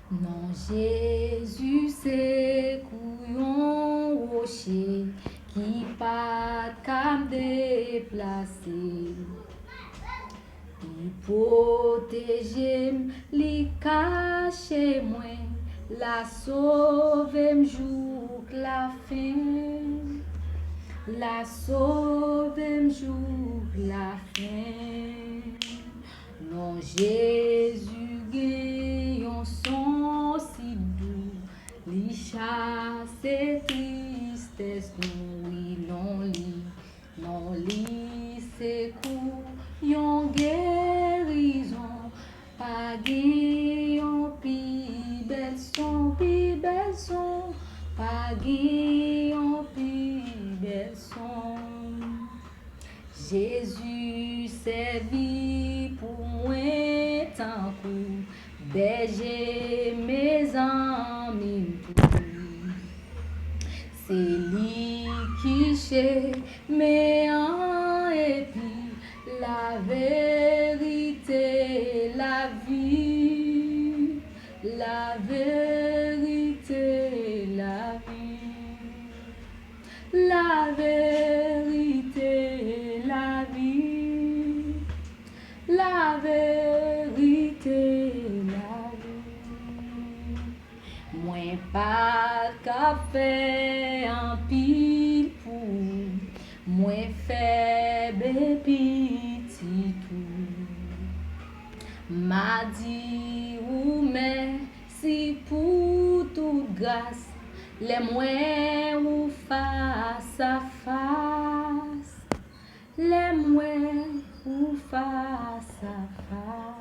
Non, Jésus, c'est couillon rocher qui pas qu'à me déplacer. Il protège, li cache moi, la sauve m'joue la fin. La sauve m'joue la fin. Non, Jésus gagne son si doux, li chasse tristesse nous, oui, non li c'est coup, yon guérison, pas yon pi belle son, pas yon pi belle son. Jésus servi pour moi tant que berger mes amis tout. C'est lui qui chez mes en et puis la vérité, la vie, la vérité, la vie, la vérité, la vie, la vérité, la vie. Moins pas qu'à faire un pile pour moins faible petit tout. M'a dit ou merci pour toute grâce, les moins ou face à face, les moins ou face à face.